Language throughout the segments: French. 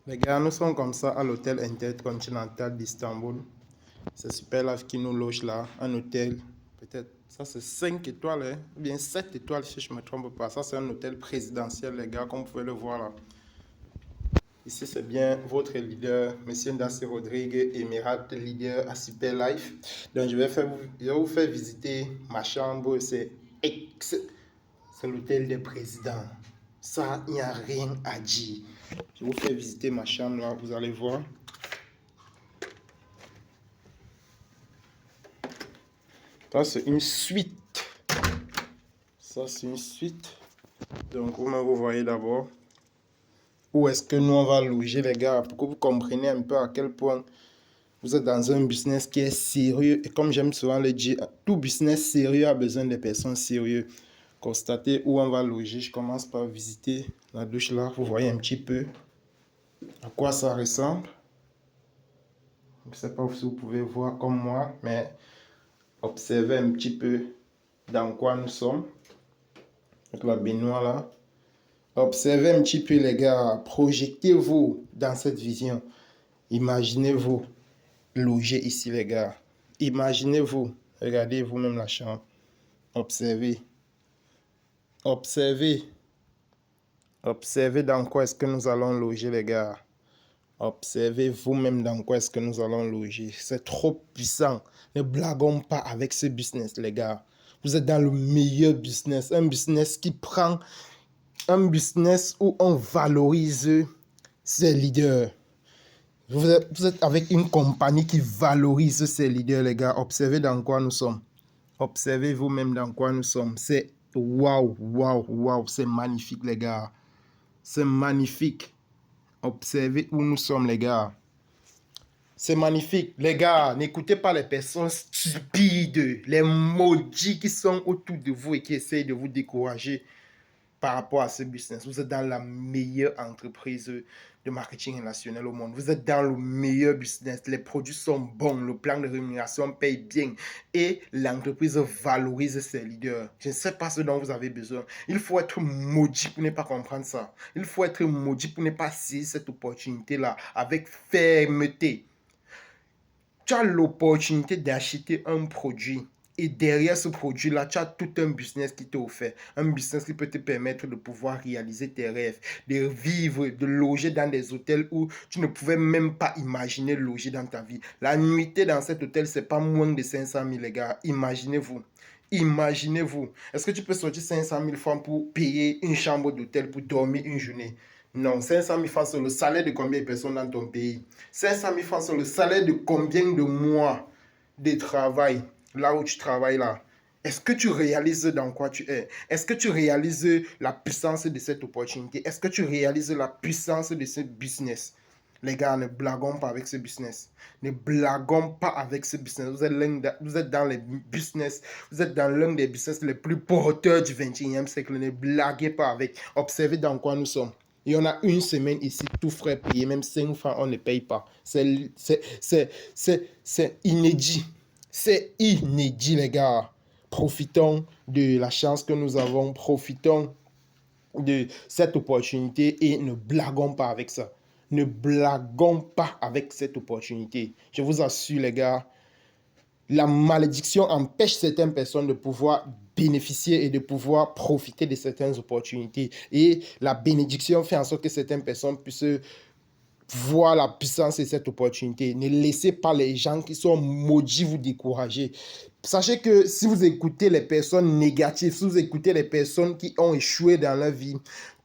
Les gars, nous sommes comme ça à l'hôtel intercontinental d'Istanbul. C'est Superlife qui nous loge là, un hôtel, peut-être, ça c'est 5 étoiles, hein, ou bien 7 étoiles si je ne me trompe pas. Ça c'est un hôtel présidentiel, les gars, comme vous pouvez le voir là. Ici c'est bien votre leader, Monsieur Ndassy Rodrigue, Emirat, leader à Superlife. Donc je vais vous faire visiter ma chambre, c'est l'hôtel des présidents. Ça, il n'y a rien à dire. Je vous fais visiter ma chambre là, vous allez voir. Ça, c'est une suite. Ça, c'est une suite. Donc, vous voyez d'abord où est-ce que nous, on va loger, les gars, pour que vous compreniez un peu à quel point vous êtes dans un business qui est sérieux. Et comme j'aime souvent le dire, tout business sérieux a besoin de personnes sérieuses. Constatez où on va loger. Je commence par visiter la douche là. Vous voyez un petit peu à quoi ça ressemble. Je ne sais pas si vous pouvez voir comme moi, mais observez un petit peu dans quoi nous sommes. Avec la baignoire là. Observez un petit peu les gars. Projetez-vous dans cette vision. Imaginez-vous loger ici les gars. Imaginez-vous. Regardez vous-même la chambre. Observez. Observez. Observez dans quoi est-ce que nous allons loger les gars. Observez vous-même dans quoi est-ce que nous allons loger. C'est trop puissant. Ne blaguons pas avec ce business, les gars. Vous êtes dans le meilleur business. Un business qui prend... Un business où on valorise ses leaders. Vous êtes avec une compagnie qui valorise ses leaders, les gars. Observez dans quoi nous sommes. Observez vous-même dans quoi nous sommes. C'est waouh, waouh, waouh. C'est magnifique, les gars. C'est magnifique. Observez où nous sommes, les gars. C'est magnifique. Les gars, n'écoutez pas les personnes stupides, les maudits qui sont autour de vous et qui essayent de vous décourager par rapport à ce business. Vous êtes dans la meilleure entreprise de marketing national au monde. Vous êtes dans le meilleur business. Les produits sont bons. Le plan de rémunération paye bien. Et l'entreprise valorise ses leaders. Je ne sais pas ce dont vous avez besoin. Il faut être maudit pour ne pas comprendre ça. Il faut être maudit pour ne pas saisir cette opportunité-là avec fermeté. Tu as l'opportunité d'acheter un produit. Et derrière ce produit-là, tu as tout un business qui t'est offert. Un business qui peut te permettre de pouvoir réaliser tes rêves, de vivre, de loger dans des hôtels où tu ne pouvais même pas imaginer loger dans ta vie. La nuitée dans cet hôtel, c'est pas moins de 500 000, les gars. Imaginez-vous. Imaginez-vous. Est-ce que tu peux sortir 500 000 francs pour payer une chambre d'hôtel pour dormir une journée? Non, 500 000 francs, c'est le salaire de combien de personnes dans ton pays? 500 000 francs, c'est le salaire de combien de mois de travail, là où tu travailles là? Est-ce que tu réalises dans quoi tu es? Est-ce que tu réalises la puissance de cette opportunité? Est-ce que tu réalises la puissance de ce business? Les gars, ne blaguons pas avec ce business. Ne blaguons pas avec ce business. Vous êtes dans les business, vous êtes dans l'un des business les plus porteurs du 21e siècle. Ne blaguez pas avec. Observez dans quoi nous sommes. Il y en a une semaine ici, tout frais payé, même 5 francs, on ne paye pas. C'est inédit. C'est inédit, les gars. Profitons de la chance que nous avons. Profitons de cette opportunité et ne blaguons pas avec ça. Ne blaguons pas avec cette opportunité. Je vous assure, les gars, la malédiction empêche certaines personnes de pouvoir bénéficier et de pouvoir profiter de certaines opportunités. Et la bénédiction fait en sorte que certaines personnes puissent voir la puissance de cette opportunité. Ne laissez pas les gens qui sont maudits vous décourager. Sachez que si vous écoutez les personnes négatives, si vous écoutez les personnes qui ont échoué dans leur vie,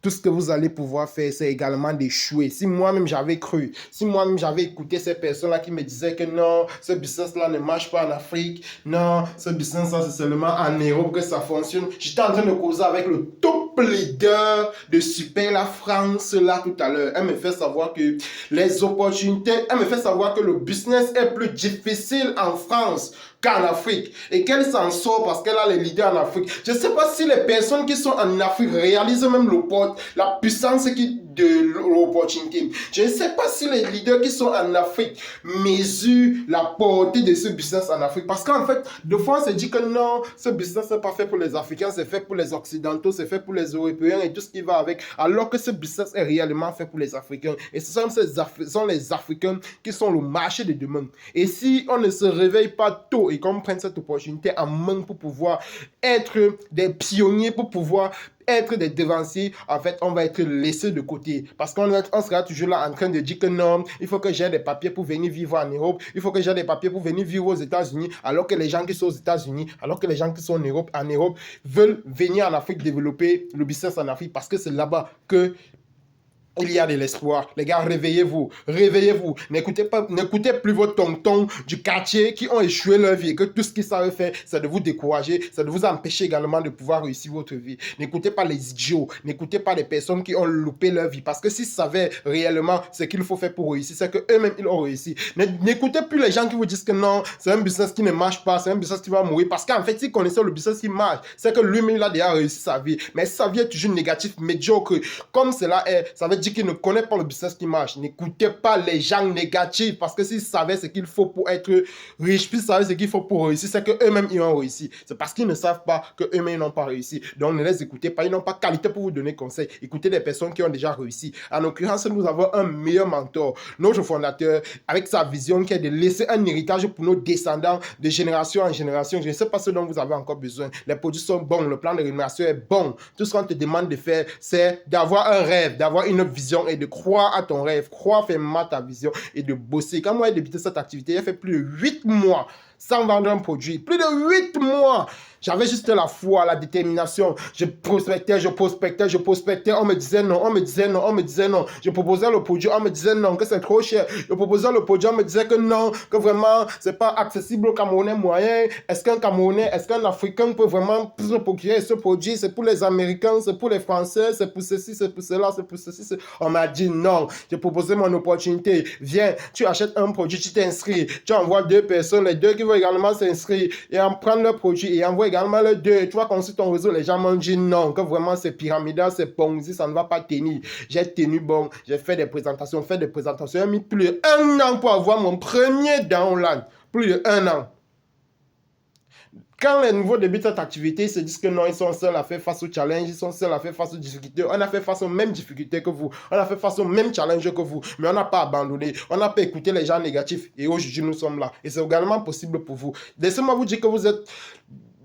tout ce que vous allez pouvoir faire, c'est également d'échouer. Si moi-même j'avais cru, si moi-même j'avais écouté ces personnes-là qui me disaient que non, ce business-là ne marche pas en Afrique, non, ce business-là c'est seulement en Europe que ça fonctionne. J'étais en train de causer avec le top leader de Super la France là tout à l'heure. Elle me fait savoir que les opportunités, elle me fait savoir que le business est plus difficile en France qu'en Afrique et qu'elle s'en sort parce qu'elle a les leaders en Afrique. Je ne sais pas si les personnes qui sont en Afrique réalisent même la puissance de l'opportunité. Je ne sais pas si les leaders qui sont en Afrique mesurent la portée de ce business en Afrique parce qu'en fait, de fois on se dit que non, ce business n'est pas fait pour les Africains, c'est fait pour les Occidentaux, c'est fait pour les les Européens et tout ce qui va avec, alors que ce business est réellement fait pour les Africains. Et ce sont les Africains qui sont le marché de demain. Et si on ne se réveille pas tôt et qu'on prenne cette opportunité en main pour pouvoir être des pionniers, pour pouvoir être des devanciers, en fait, on va être laissé de côté. Parce qu'on sera toujours là en train de dire que non, il faut que j'ai des papiers pour venir vivre en Europe, il faut que j'ai des papiers pour venir vivre aux États-Unis, alors que les gens qui sont aux États-Unis, alors que les gens qui sont en Europe veulent venir en Afrique développer le business en Afrique parce que c'est là-bas que il y a de l'espoir. Les gars, réveillez-vous. Réveillez-vous. N'écoutez plus vos tontons du quartier qui ont échoué leur vie et que tout ce qu'ils savent faire, c'est de vous décourager, c'est de vous empêcher également de pouvoir réussir votre vie. N'écoutez pas les idiots. N'écoutez pas les personnes qui ont loupé leur vie. Parce que s'ils savaient réellement ce qu'il faut faire pour réussir, c'est qu'eux-mêmes, ils ont réussi. N'écoutez plus les gens qui vous disent que non, c'est un business qui ne marche pas, c'est un business qui va mourir. Parce qu'en fait, s'ils connaissaient le business qui marche, c'est que lui-même, il a déjà réussi sa vie. Mais sa vie est toujours négative, médiocre. Comme cela est, ça veut dire qui ne connaît pas le business qui marche. N'écoutez pas les gens négatifs parce que s'ils savaient ce qu'il faut pour être riche, puis ils savaient ce qu'il faut pour réussir, c'est qu'eux-mêmes ils ont réussi. C'est parce qu'ils ne savent pas qu'eux-mêmes ils n'ont pas réussi. Donc ne les écoutez pas, ils n'ont pas qualité pour vous donner conseil. Écoutez des personnes qui ont déjà réussi. En l'occurrence, nous avons un meilleur mentor, notre fondateur, avec sa vision qui est de laisser un héritage pour nos descendants de génération en génération. Je ne sais pas ce dont vous avez encore besoin. Les produits sont bons, le plan de rémunération est bon. Tout ce qu'on te demande de faire, c'est d'avoir un rêve, d'avoir une vision et de croire à ton rêve, croire fermement à ta vision et de bosser. Quand moi j'ai débuté cette activité, il a fait plus de 8 mois sans vendre un produit. Plus de 8 mois. J'avais juste la foi, la détermination. Je prospectais. On me disait non, on me disait non, on me disait non. Je proposais le produit, on me disait non, que c'est trop cher. Je proposais le produit, on me disait que non, que vraiment, c'est pas accessible au Camerounais moyen. Est-ce qu'un Africain peut vraiment se procurer ce produit? C'est pour les Américains, c'est pour les Français, c'est pour ceci, c'est pour cela, c'est pour ceci. On m'a dit non. J'ai proposé mon opportunité. Viens, tu achètes un produit, tu t'inscris. Tu envoies 2 personnes, les 2 qui vont également s'inscrire et en prendre le produit et envoyer également les 2. Tu vois, qu'on sur ton réseau, les gens m'ont dit non, que vraiment c'est pyramidal, c'est Ponzi, ça ne va pas tenir. J'ai tenu bon, j'ai fait des présentations, J'ai mis plus de 1 an pour avoir mon premier downline. Plus de 1 an. Quand les nouveaux débutent cette activité, ils se disent que non, ils sont seuls à faire face aux challenges, ils sont seuls à faire face aux difficultés. On a fait face aux mêmes difficultés que vous, on a fait face aux mêmes challenges que vous, mais on n'a pas abandonné, on n'a pas écouté les gens négatifs et aujourd'hui nous sommes là. Et c'est également possible pour vous. Laissez-moi vous dire que vous êtes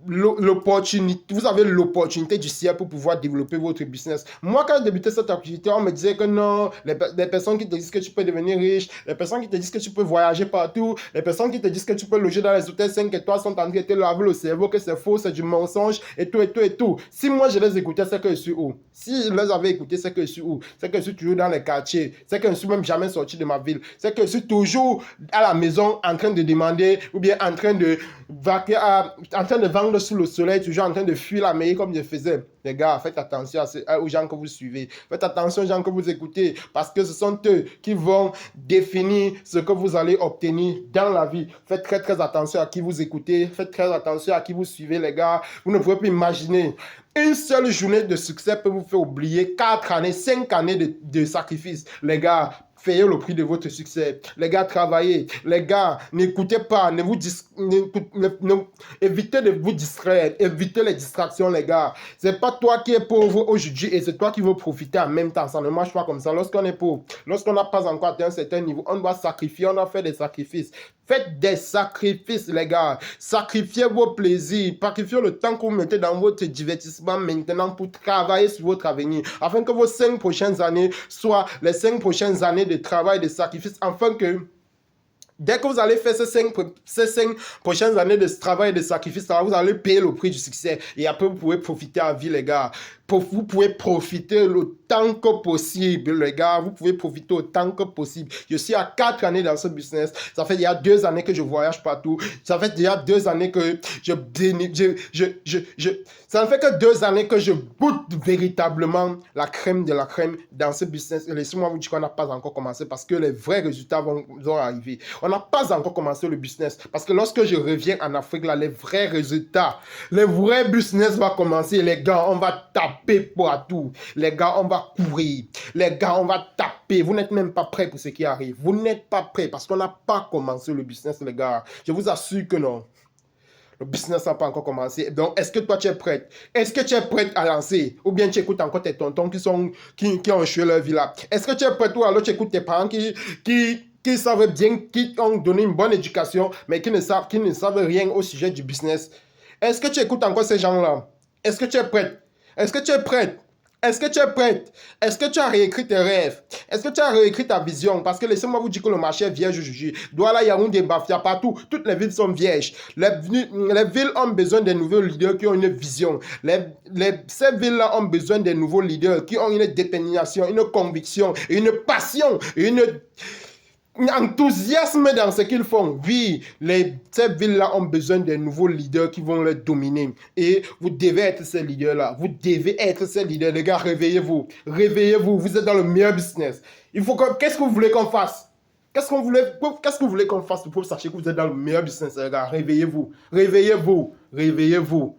vous avez l'opportunité du ciel pour pouvoir développer votre business. Moi, quand j'ai débuté cette activité, on me disait que non, les personnes qui te disent que tu peux devenir riche, les personnes qui te disent que tu peux voyager partout, les personnes qui te disent que tu peux loger dans les hôtels 5 étoiles sont en train de te laver le cerveau, que c'est faux, c'est du mensonge, et tout, et tout, et tout. Si moi je les écoutais, c'est que je suis où? Si je les avais écoutés, c'est que je suis où? C'est que je suis toujours dans les quartiers, c'est que je ne suis même jamais sorti de ma ville, c'est que je suis toujours à la maison en train de demander, ou bien en train de vendre sous le soleil, toujours en train de fuir la mer comme je faisais. Les gars, faites attention aux gens que vous suivez. Faites attention aux gens que vous écoutez parce que ce sont eux qui vont définir ce que vous allez obtenir dans la vie. Faites très très attention à qui vous écoutez. Faites très attention à qui vous suivez, les gars. Vous ne pouvez plus imaginer. Une seule journée de succès peut vous faire oublier 4 années, 5 années de sacrifice. Les gars, payez le prix de votre succès. Les gars, travaillez. Les gars, n'écoutez pas. Évitez de vous distraire. Évitez les distractions, les gars. C'est pas toi qui es pauvre aujourd'hui et c'est toi qui veux profiter en même temps. Ça ne marche pas comme ça. Lorsqu'on est pauvre, lorsqu'on n'a pas encore atteint un certain niveau, on doit sacrifier, on doit faire des sacrifices. Faites des sacrifices, les gars. Sacrifiez vos plaisirs. Sacrifiez le temps que vous mettez dans votre divertissement maintenant pour travailler sur votre avenir. Afin que vos 5 prochaines années soient les 5 prochaines années de travail, de sacrifice. Afin que dès que vous allez faire ces 5 prochaines années de travail et de sacrifice, vous allez payer le prix du succès. Et après, vous pouvez profiter à vie, les gars. Vous pouvez profiter le temps que possible, les gars. Vous pouvez profiter autant que possible. Je suis à 4 années dans ce business. Ça fait déjà 2 années que je voyage partout. Ça fait déjà 2 années que ça ne fait que 2 années que je goûte véritablement la crème de la crème dans ce business. Et laissez-moi vous dire qu'on n'a pas encore commencé parce que les vrais résultats vont arriver. On n'a pas encore commencé le business parce que lorsque je reviens en Afrique, là, les vrais résultats, les vrais business vont commencer. Les gars, on va taper partout. Les gars, on va courir. Les gars, on va taper. Vous n'êtes même pas prêts pour ce qui arrive. Vous n'êtes pas prêts parce qu'on n'a pas commencé le business, les gars. Je vous assure que non. Le business n'a pas encore commencé. Donc, est-ce que toi, tu es prête? Est-ce que tu es prête à lancer? Ou bien tu écoutes encore tes tontons qui ont échoué leur vie là? Est-ce que tu es prête ou alors tu écoutes tes parents qui savent bien, qui ont donné une bonne éducation, mais qui ne savent rien au sujet du business? Est-ce que tu écoutes encore ces gens-là? Est-ce que tu es prête? Est-ce que tu es prête? Est-ce que tu es prête? Est-ce que tu as réécrit tes rêves? Est-ce que tu as réécrit ta vision? Parce que laissez-moi vous dire que le marché est vierge aujourd'hui. Douala, Yaoundé, Bafia, partout. Toutes les villes sont vierges. Les villes ont besoin de nouveaux leaders qui ont une vision. Ces villes-là ont besoin de nouveaux leaders qui ont une détermination, une conviction, une passion, un enthousiasme dans ce qu'ils font. Oui, ces villes-là ont besoin de nouveaux leaders qui vont les dominer. Et vous devez être ces leaders-là. Vous devez être ces leaders. Les gars, réveillez-vous. Réveillez-vous. Vous êtes dans le meilleur business. Qu'est-ce que vous voulez qu'on fasse? Qu'est-ce que vous voulez qu'on fasse pour que vous sachiez que vous êtes dans le meilleur business, les gars? Réveillez-vous. Réveillez-vous. Réveillez-vous.